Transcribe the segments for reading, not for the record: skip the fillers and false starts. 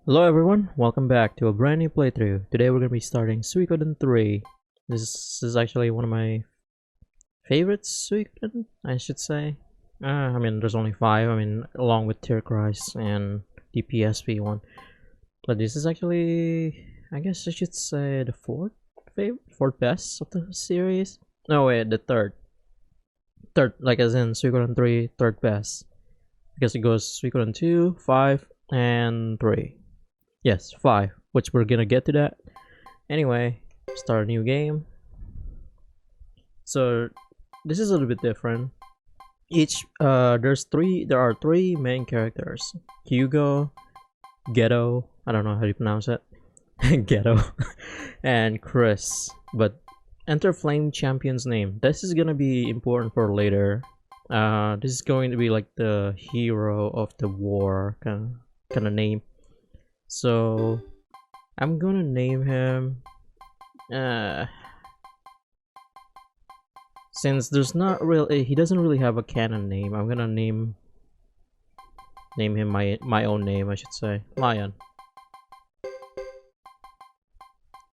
Hello everyone, welcome back to a brand new playthrough. Today we're going to be starting Suikoden 3. This is actually one of my favorite Suikoden, I should say. There's only 5, along with Tierkreis and the PSP one. But this is actually, I guess I should say the fourth best of the series. No wait, the third. Third, like as in Suikoden 3, third best. Because it goes Suikoden 2, 5, and 3. Yes, 5, which we're gonna get to that. Anyway, start a new game. So this is a little bit different. There are three main characters. Hugo, Ghetto, I don't know how you pronounce it. Ghetto and Chris. But enter Flame Champion's name. This is gonna be important for later. This is going to be like the hero of the war kind of name. So I'm gonna name him since there's not really he doesn't really have a canon name. I'm gonna name him my own name, I should say. Lion.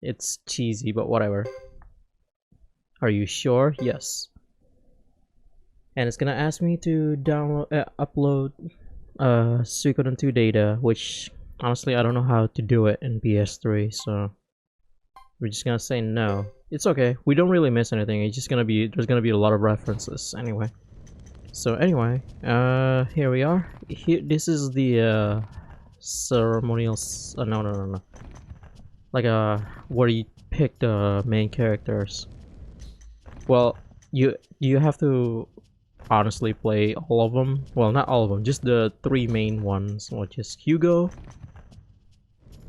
It's cheesy, but whatever. Are you sure? Yes. And it's gonna ask me to upload Suikoden 2 data, which honestly I don't know how to do it in PS3, so we're just gonna say no. It's okay, we don't really miss anything. It's just there's gonna be a lot of references anyway. So anyway, here we are. This is the ceremonial no, like where you pick the main characters. Well, you have to honestly play all of them. Well, not all of them, just the 3 main ones, which is Hugo,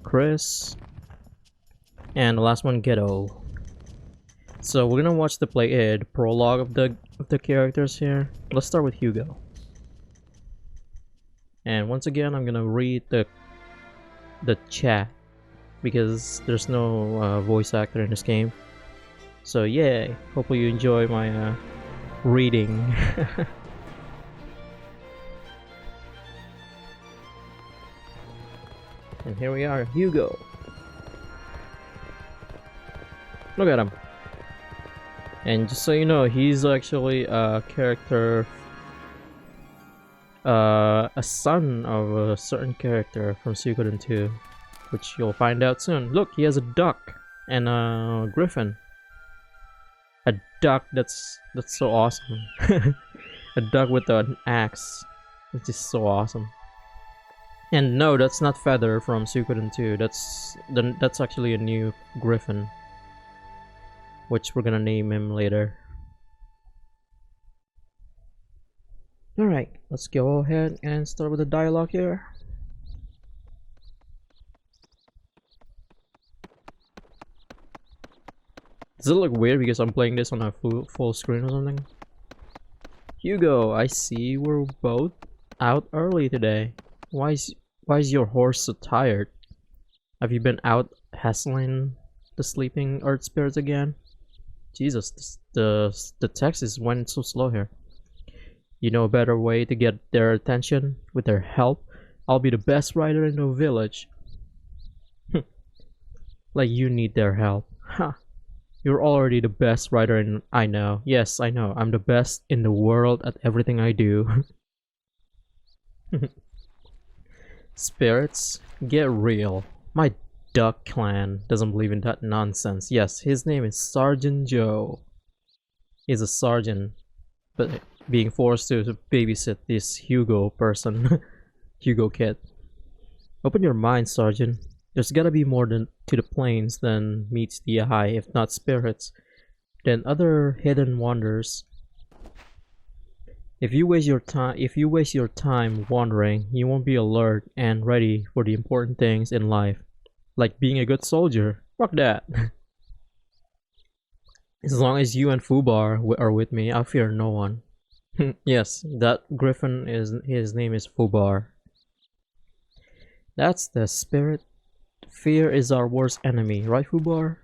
Chris, and the last one, Ghetto. So we're gonna watch the prologue of the characters here. Let's start with Hugo. And once again, I'm gonna read the chat because there's no voice actor in this game. So yay! Hopefully you enjoy my reading. And here we are, Hugo. Look at him. And just so you know, he's actually a character, a son of a certain character from Suikoden 2, which you'll find out soon. Look, he has a duck and a griffin. A duck that's so awesome. A duck with an axe. It's just so awesome. And no, that's not Feather from Suikoden 2. That's actually a new griffin, which we're gonna name him later. Alright, let's go ahead and start with the dialogue here. Does it look weird because I'm playing this on a full screen or something? Hugo, I see we're both out early today. Why is your horse so tired? Have you been out hassling the sleeping earth spirits again? Jesus, the text went so slow here. You know a better way to get their attention? With their help, I'll be the best rider in the village. Like you need their help. Huh. You're already the best rider in... I know. Yes, I know. I'm the best in the world at everything I do. Spirits? Get real. My Duck Clan doesn't believe in that nonsense. Yes, his name is Sergeant Joe. He's a sergeant, but being forced to babysit this Hugo person. Hugo kid. Open your mind, Sergeant. There's gotta be more to the plains than meets the eye, if not spirits, than other hidden wonders. If you waste your time wandering, you won't be alert and ready for the important things in life, like being a good soldier. Fuck that. As long as you and Fubar are with me, I fear no one. Yes, that griffin his name is Fubar. That's the spirit. Fear is our worst enemy, right, Fubar?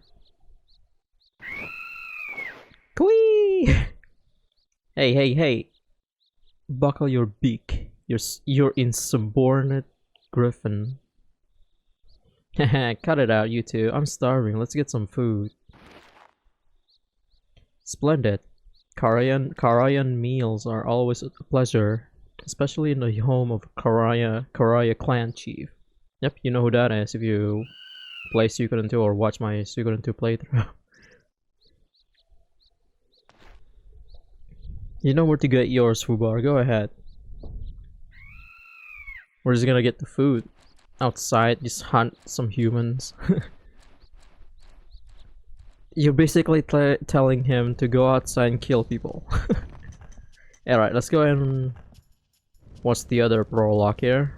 Kwee! Hey! Buckle your beak. You're insubordinate griffin. Cut it out, you two. I'm starving. Let's get some food. Splendid. Karayan meals are always a pleasure, especially in the home of Karaya clan chief. Yep, you know who that is if you play Suikoden 2 or watch my Suikoden 2 playthrough. You know where to get yours, Fubar. Go ahead. We're just gonna get the food outside, just hunt some humans. You're basically telling him to go outside and kill people. Alright, let's go ahead and watch the other prologue here.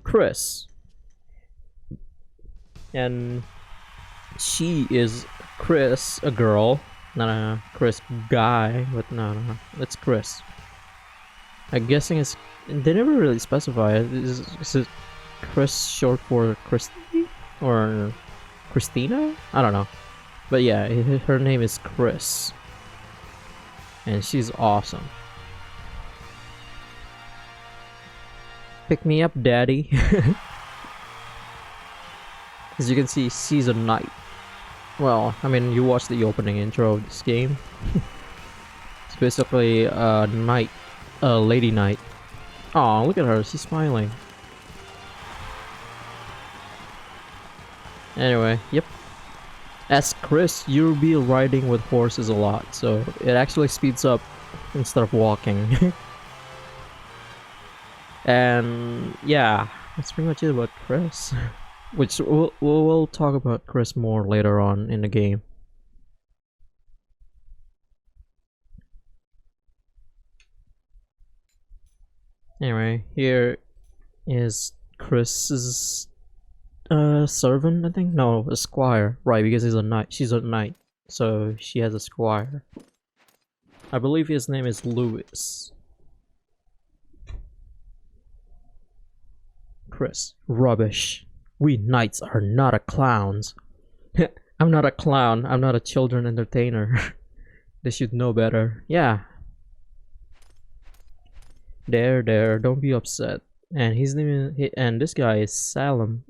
Chris. And she is Chris, a girl. Not a Chris guy, but no, it's Chris. I'm guessing it's... They never really specify it. Is it Chris short for Christy? Or Christina? I don't know. But yeah, her name is Chris. And she's awesome. Pick me up, daddy. As you can see, she's a knight. Well, I mean, you watch the opening intro of this game. It's basically a knight. A lady knight. Oh, look at her, she's smiling. Anyway, yep. As Chris, you'll be riding with horses a lot, so it actually speeds up instead of walking. And yeah, that's pretty much it about Chris. Which we'll talk about Chris more later on in the game. Anyway, here is Chris's servant, I think? No, a squire. Right, because he's a knight. She's a knight, so she has a squire. I believe his name is Louis. Chris, rubbish. We knights are not a clowns. I'm not a clown. I'm not a children entertainer. They should know better. Yeah. There, don't be upset. And his name is, and this guy is Salem.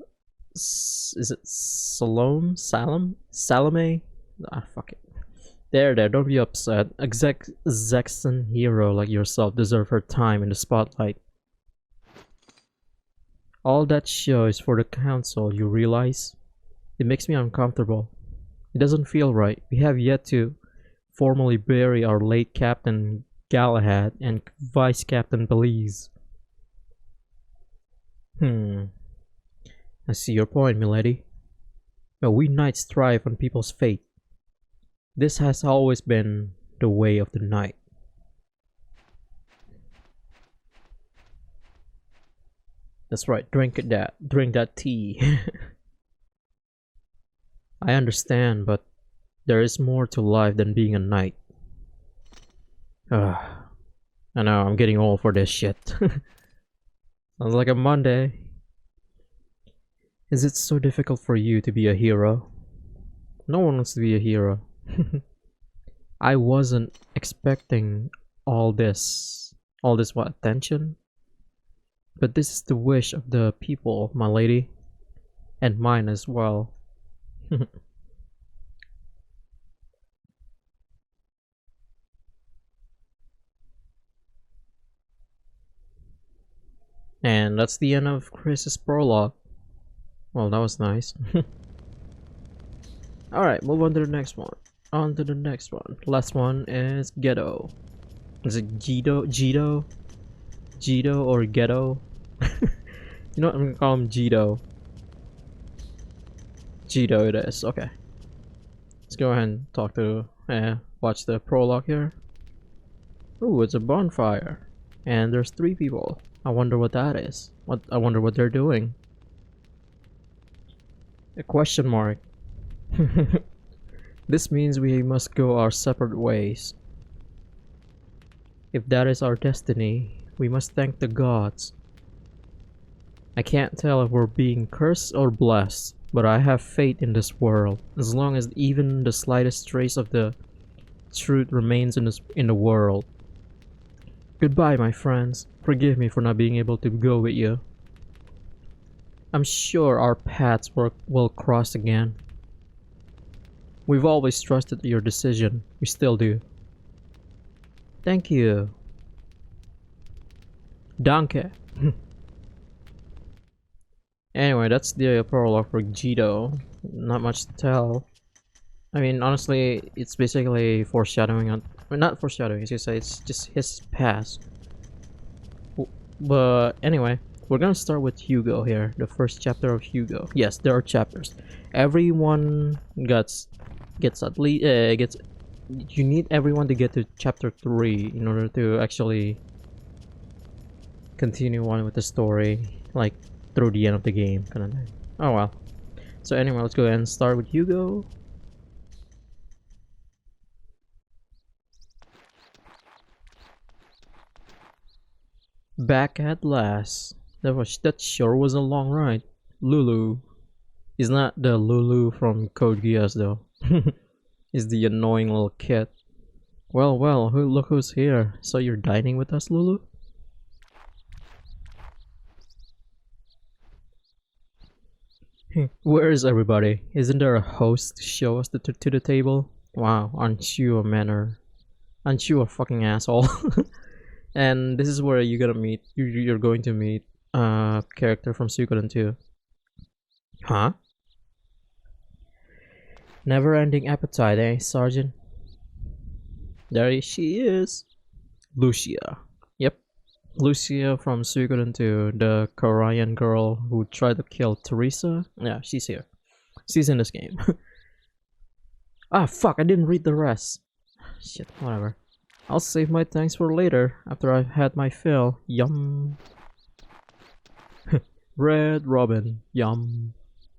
Is it Salome? Ah, fuck it. There, don't be upset. A Zexan hero like yourself deserve her time in the spotlight. All that show is for the council, you realize? It makes me uncomfortable. It doesn't feel right. We have yet to formally bury our late Captain Galahad and Vice Captain Belize. I see your point, milady. But we knights thrive on people's fate. This has always been the way of the knight. That's right, drink that tea. I understand, but there is more to life than being a knight. I know, I'm getting old for this shit. Sounds like a Monday. Is it so difficult for you to be a hero? No one wants to be a hero. I wasn't expecting all this what, attention? But this is the wish of the people, my lady. And mine as well. And that's the end of Chris's prologue. Well, that was nice. Alright, move on to the next one. On to the next one. Last one is Ghetto. Is it Jito or Ghetto? You know what, I'm gonna call him Jito. Jito it is, okay. Let's go ahead and talk to, watch the prologue here. Ooh, it's a bonfire. And there's 3 people. I wonder what that is. I wonder what they're doing. A question mark. This means we must go our separate ways. If that is our destiny, we must thank the gods. I can't tell if we're being cursed or blessed, but I have faith in this world. As long as even the slightest trace of the truth remains in the world. Goodbye, my friends. Forgive me for not being able to go with you. I'm sure our paths will cross again. We've always trusted your decision. We still do. Thank you. Danke. Anyway, that's the prologue for Jito. Not much to tell. I mean, honestly, it's basically foreshadowing on... well, not foreshadowing, it's just his past. But anyway, we're gonna start with Hugo here. The first chapter of Hugo. Yes, there are chapters. Everyone gets at least... gets... You need everyone to get to chapter 3 in order to actually continue on with the story, like through the end of the game kind of thing. Oh well. So anyway, let's go ahead and start with Hugo. Back at last. That sure was a long ride. Lulu is not the Lulu from Code Geass though. Is the annoying little kid. Well, look who's here. So you're dining with us, Lulu? Where is everybody? Isn't there a host to show us to the table? Wow, aren't you a fucking asshole? And this is where you're going to meet a character from Suikoden 2. Huh? Never-ending appetite, eh, Sergeant? There she is. Lucia. Yep. Lucia from Suikoden 2, the Korean girl who tried to kill Teresa. Yeah, she's here. She's in this game. Ah, fuck, I didn't read the rest. Shit, whatever. I'll save my thanks for later, after I've had my fill. Yum. Red Robin. Yum.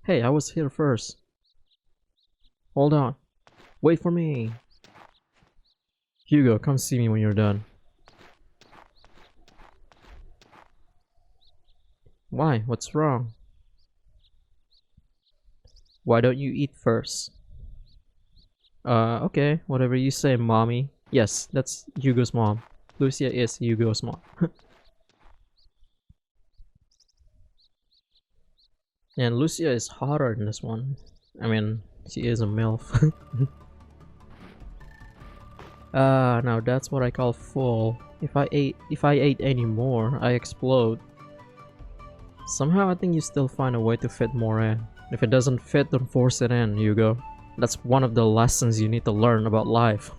Hey, I was here first. Hold on. Wait for me. Hugo, come see me when you're done. Why? What's wrong? Why don't you eat first? Okay. Whatever you say, mommy. Yes, that's Hugo's mom. Lucia is Hugo's mom. And Lucia is hotter in this one. I mean, she is a MILF. Now that's what I call full. If I ate any more, I explode. Somehow I think you still find a way to fit more in. If it doesn't fit, don't force it in, Hugo. That's one of the lessons you need to learn about life.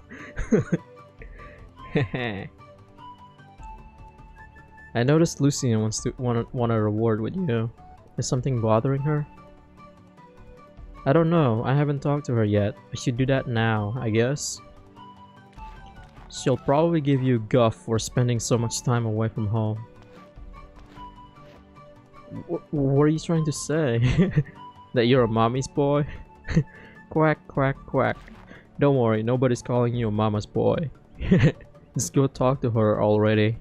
I noticed Lucia want a reward with you. Is something bothering her? I don't know. I haven't talked to her yet. I should do that now, I guess. She'll probably give you guff for spending so much time away from home. What are you trying to say? That you're a mommy's boy? Quack, quack, quack. Don't worry, nobody's calling you a mama's boy. Just go talk to her already.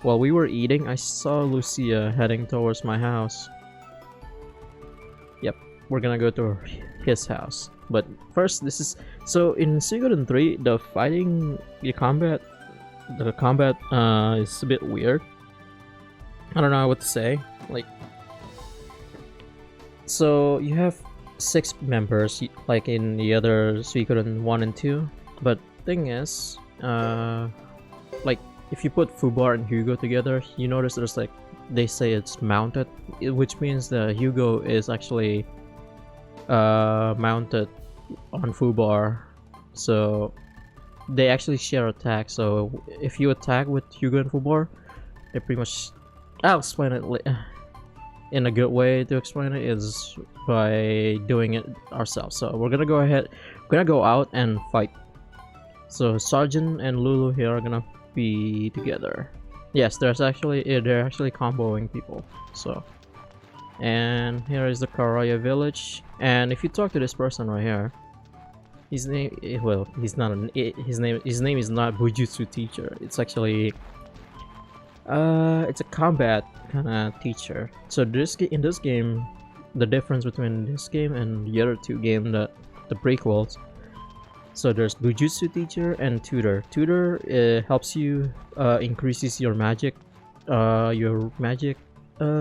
While we were eating, I saw Lucia heading towards my house. Yep, we're gonna go to his house. But first, this is... So in Suikoden 3, the combat is a bit weird. I don't know what to say. Like... So you have 6 members, like in the other Suikoden 1 and 2. But thing is, like if you put Fubar and Hugo together, you notice there's like, they say it's mounted, which means the Hugo is actually mounted on Fubar. So they actually share attack. So if you attack with Hugo and Fubar, they pretty much... I'll explain it in a good way to explain it is by doing it ourselves. So we're gonna go out and fight. So Sergeant and Lulu here are gonna be together. Yes, they're actually comboing people. So, and here is the Karaya village. And if you talk to this person right here, his name, well, he's not his name is not Bujutsu teacher. It's actually it's a combat kind of teacher. So in this game, the difference between this game and the other 2 games, the prequels. So there's Bujutsu teacher and tutor. Tutor helps you increases your magic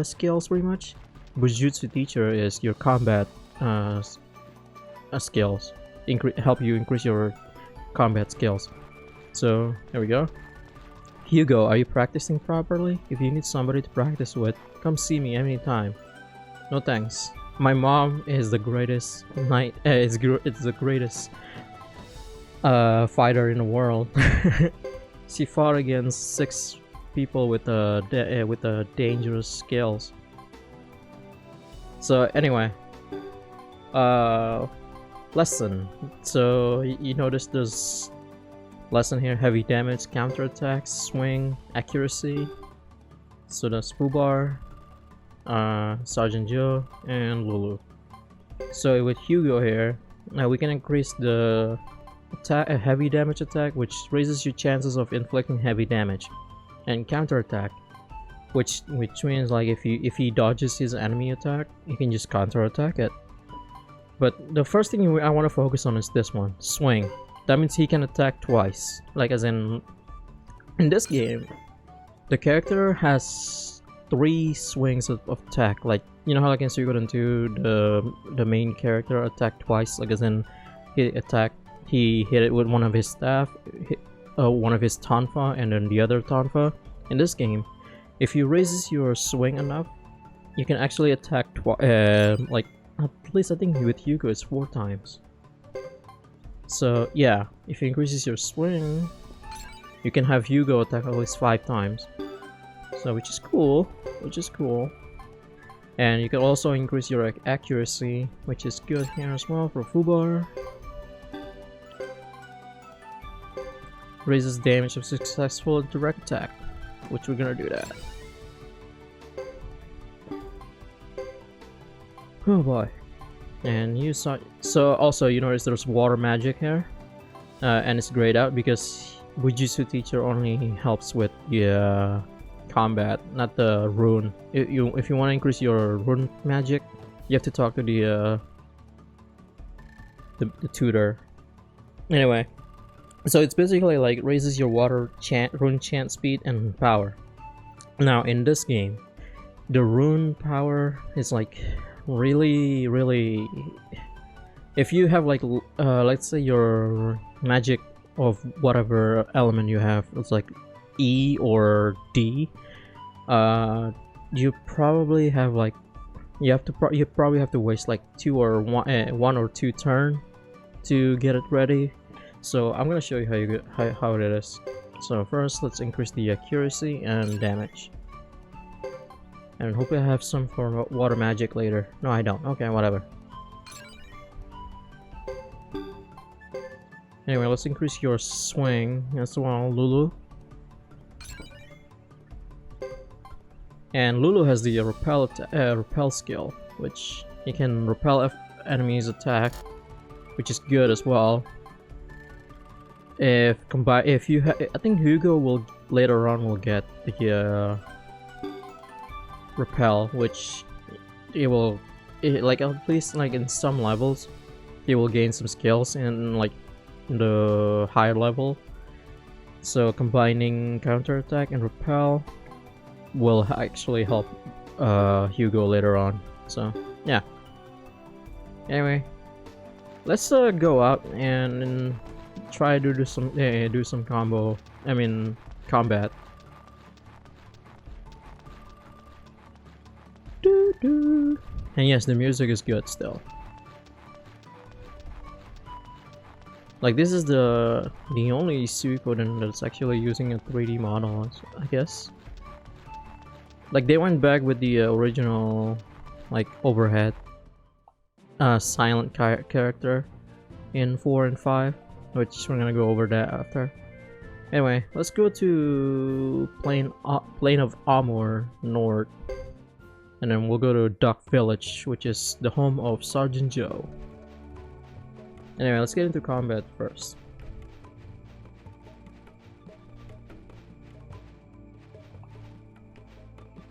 skills pretty much. Bujutsu teacher is your combat skills. Help you increase your combat skills. So there we go. Hugo, are you practicing properly? If you need somebody to practice with, come see me anytime. No thanks. My mom is the greatest knight. It's the greatest fighter in the world. She fought against 6 people with dangerous skills. So anyway, lesson. So you notice there's lesson here: heavy damage, counterattacks, swing, accuracy. So that's Fubar, Sergeant Joe, and Lulu. So with Hugo here, we can increase the attack, a heavy damage attack, which raises your chances of inflicting heavy damage, and counterattack, which means like if he dodges his enemy attack, you can just counterattack it. But the first thing I want to focus on is this one, swing. That means he can attack twice. Like as in this game, the character has 3 swings of attack. Like you know how like in Suikoden 2, the main character attacked twice. Like as in he hit it with one of his staff, one of his tonfa, and then the other tonfa. In this game, if you raises your swing enough, you can actually attack like at least I think with Hugo it's 4 times. So yeah, if you increases your swing, you can have Hugo attack at least 5 times. So which is cool. And you can also increase your accuracy, which is good here as well for Fubar. Raises damage of successful direct attack, which we're gonna do that. Oh boy. And you saw, so also you notice there's water magic here, and it's grayed out because Bujutsu teacher only helps with the combat, not the rune. If you want to increase your rune magic, you have to talk to the tutor. Anyway, so it's basically like raises your water rune chant speed and power. Now in this game, the rune power is like really if you have like let's say your magic of whatever element you have, it's like E or D, you probably have like you probably have to waste like 1 or 2 turn to get it ready. So I'm gonna show you how it is. So first let's increase the accuracy and damage. And hopefully I have some for water magic later. No, I don't. Okay, whatever. Anyway, let's increase your swing. That's the one, Lulu. And Lulu has the repel skill, which you can repel enemies' attack, which is good as well. I think Hugo will later on will get the repel, which like at least like in some levels he will gain some skills in like the higher level. So combining counterattack and repel will actually help Hugo later on. So yeah. Anyway, let's go out and try to do some combat. And yes, the music is good still. Like this is the only Suikoden that's actually using a 3D model, I guess. Like they went back with the original like overhead silent character in 4 and 5, which we're gonna go over that after. Anyway, let's go to Plain of Amor North. And then we'll go to Duck Village, which is the home of Sergeant Joe. Anyway, let's get into combat first.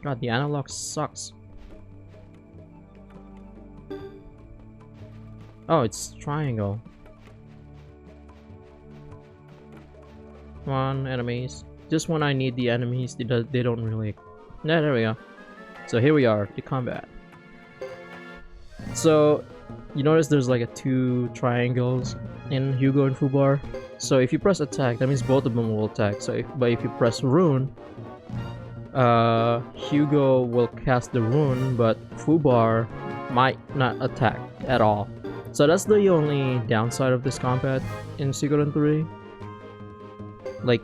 God, the analog sucks. Oh, it's triangle. Come on, enemies. Just when I need the enemies, they don't really... Yeah, there we go. So here we are, the combat. So you notice there's like a 2 triangles in Hugo and Fubar. So if you press attack, that means both of them will attack. So if you press rune, Hugo will cast the rune, but Fubar might not attack at all. So that's the only downside of this combat in Suikoden 3. Like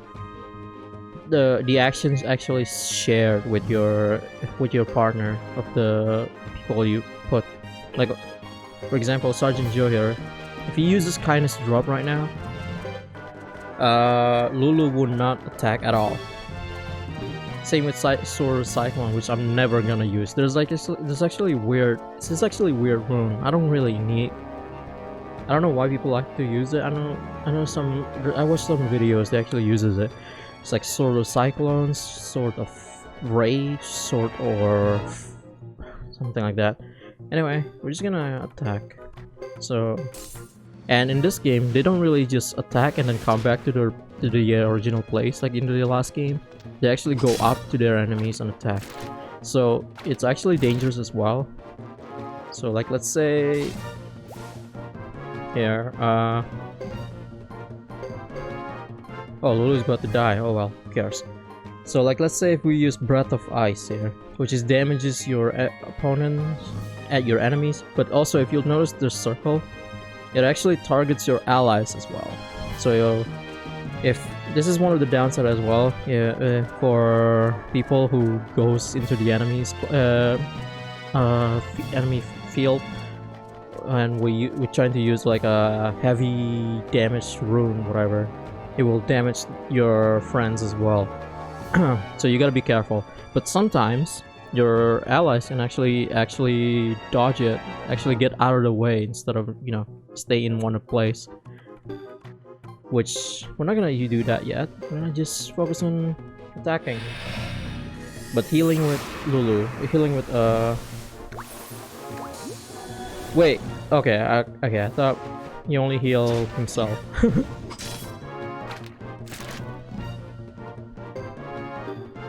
the actions actually shared with your partner of the people you put. Like for example, Sergeant Joe here. If he uses kindness drop right now, Lulu would not attack at all. Same with Sword of Cyclone, which I'm never gonna use. There's actually weird. This is actually weird rune. I don't really need. I don't know why people like to use it. I know some. I watched some videos that actually uses it. It's like Sword of Cyclones, Sword of Rage, Sword or something like that. Anyway, we're just gonna attack. So, and in this game, they don't really just attack and then come back to the original place like in the last game. They actually go up to their enemies and attack. So it's actually dangerous as well. So like let's say here, oh, Lulu's about to die. Oh well, who cares? So like let's say if we use Breath of Ice here, which is damages your opponents at your enemies, but also if you'll notice the circle, it actually targets your allies as well. So if this is one of the downside as well, for people who goes into the enemies enemy field, and we're trying to use like a heavy damage rune, whatever, it will damage your friends as well. So you gotta be careful. But sometimes your allies can actually dodge it, actually get out of the way instead of, you know, stay in one place. Which we're not gonna do that yet. We're gonna just focus on attacking. But healing with Lulu, healing with wait, okay, I thought he only healed himself.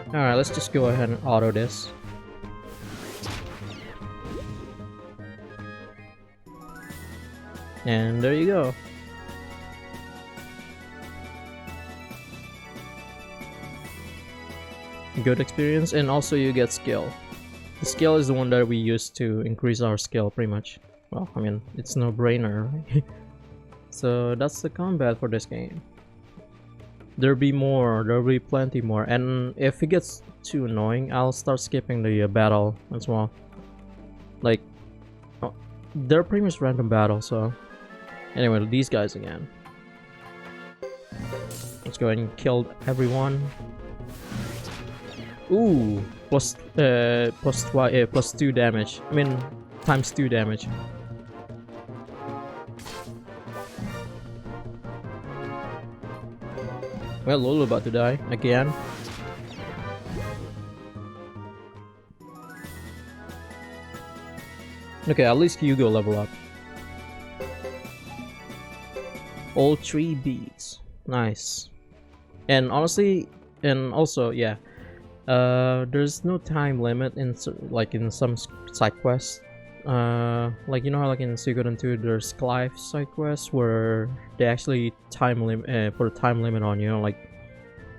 Alright, let's just go ahead and auto this. And there you go. Good experience, and also you get skill. The skill is the one that we use to increase our skill, pretty much. Well, I mean, it's no brainer, right? So that's the combat for this game. There'll be plenty more, and if it gets too annoying, I'll start skipping the battle as well. Like, they're pretty much random battles, so anyway, these guys again. Let's go ahead and kill everyone. Ooh, plus 2 damage. I mean, times 2 damage. Well, Lulu about to die again. Okay, at least Hugo level up. All 3 beads. Nice. And honestly, and also, yeah, there's no time limit in like in some side quests. Like you know how like in Suikoden 2 there's Clive side quests where they actually put a time limit on you, like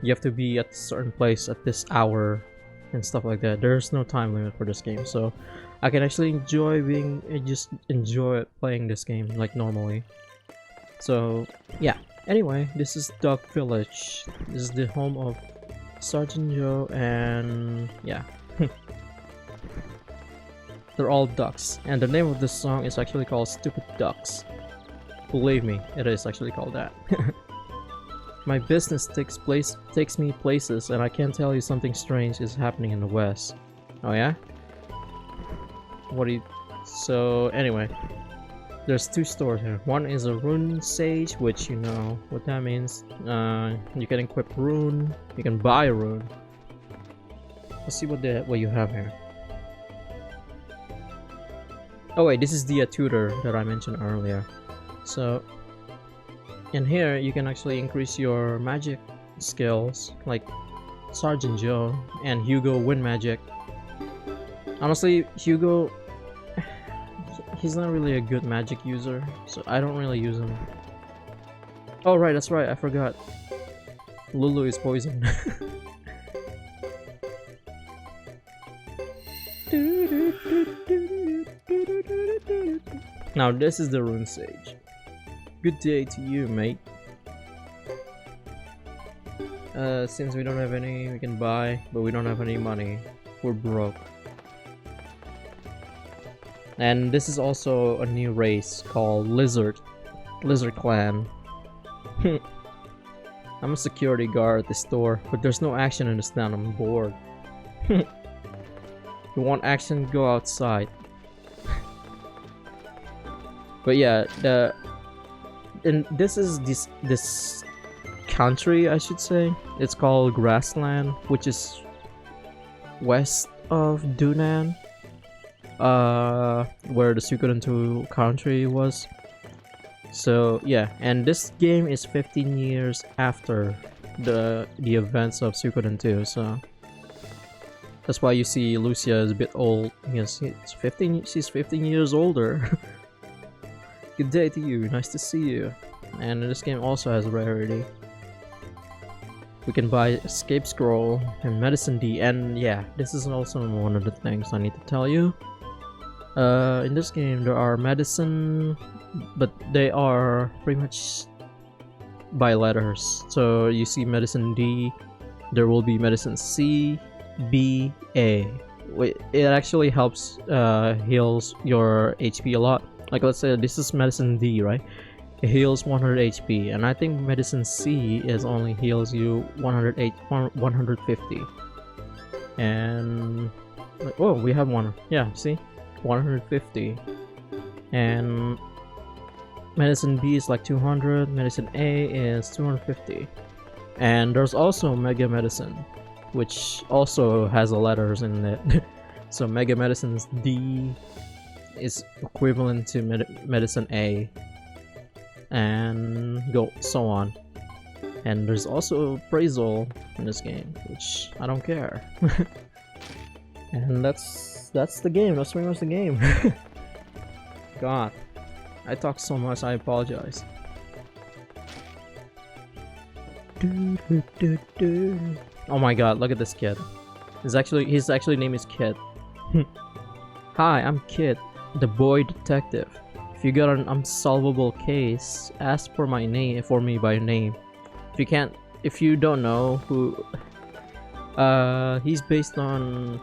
you have to be at a certain place at this hour and stuff like that. There's no time limit for this game, so I can actually enjoy playing this game like normally. So yeah, anyway, this is Duck Village. This is the home of Sergeant Joe, and yeah. They're all ducks, and the name of this song is actually called Stupid Ducks. Believe me, it is actually called that. My business takes me places, and I can tell you something strange is happening in the West. Oh yeah? So anyway, there's 2 stores here. One is a rune sage, which you know what that means. You can equip rune, you can buy a rune. Let's see what you have here. Oh wait, this is the tutor that I mentioned earlier. So in here you can actually increase your magic skills, like Sergeant Joe and Hugo Wind Magic. Honestly, Hugo, he's not really a good magic user, so I don't really use him. Oh right, that's right, I forgot. Lulu is poison. Now this is the rune sage. Good day to you, mate. Since we don't have any, we can buy, but we don't have any money. We're broke. And this is also a new race called Lizard Clan. I'm a security guard at the store, but there's no action in this town. I'm bored. You want action? Go outside. But yeah, this is this country, I should say. It's called Grassland, which is west of Dunan, where the Suikoden 2 country was. So yeah, and this game is 15 years after the events of Suikoden 2, so that's why you see Lucia is a bit old. Yes, she's 15 years older. Good day to you, nice to see you. And this game also has rarity. We can buy Escape Scroll and Medicine D, and yeah, this is also one of the things I need to tell you. In this game there are medicine, but they are pretty much by letters. So you see Medicine D, there will be Medicine C, B, A. It actually helps heals your HP a lot. Like let's say this is Medicine D, right? It heals 100 HP, and I think Medicine C is only heals you 150. And oh, we have one. Yeah, see, 150. And Medicine B is like 200. Medicine A is 250. And there's also Mega Medicine, which also has the letters in it. So Mega Medicine's D is equivalent to Medicine A, and go so on. And there's also appraisal in this game, which I don't care. And that's the game. That's pretty much the game. God, I talk so much. I apologize. Oh my God! Look at this kid. His actually name is Kid. Hi, I'm Kid, the boy detective. If you got an unsolvable case, ask for me by name. If you don't know who, he's based on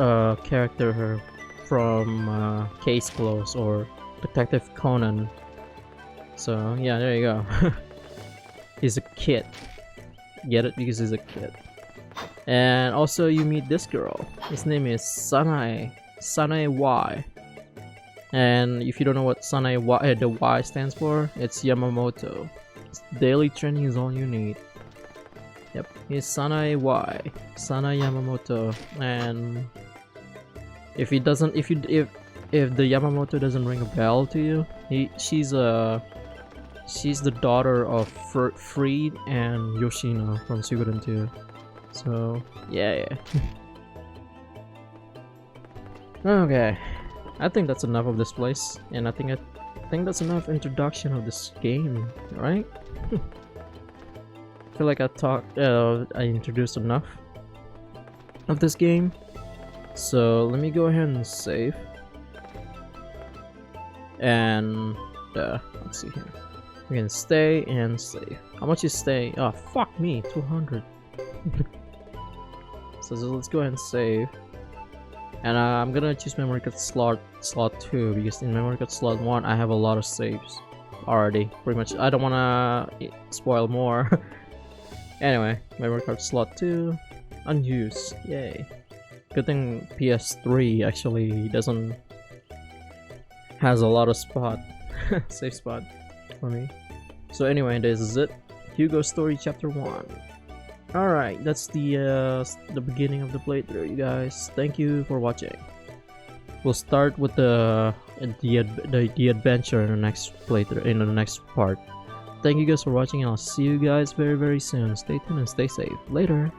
a character from Case Close or Detective Conan. So yeah, there you go. He's a kid. Get it? Because he's a kid. And also you meet this girl. His name is Sanae Y. And if you don't know what Sanae Y, the Y stands for, it's Yamamoto. Daily training is all you need. Yep, he's Sanae Y, Sanae Yamamoto. And if the Yamamoto doesn't ring a bell to you, she's the daughter of Freed and Yoshino from Suikoden 2. So yeah. Okay, I think that's enough of this place, and I think that's enough introduction of this game, right? I feel like I introduced enough of this game. So let me go ahead and save. And let's see here. We can stay and save. How much is stay? Oh fuck me, 200. So let's go ahead and save. And I'm gonna choose memory card slot 2 because in memory card slot 1 I have a lot of saves already. Pretty much, I don't wanna spoil more. Anyway, memory card slot 2 unused. Yay! Good thing PS3 actually has a lot of safe spot for me. So anyway, this is it. Hugo Story Chapter 1. Alright, that's the beginning of the playthrough, you guys. Thank you for watching. We'll start with the adventure in the next playthrough, in the next part. Thank you guys for watching, and I'll see you guys very soon. Stay tuned and stay safe. Later!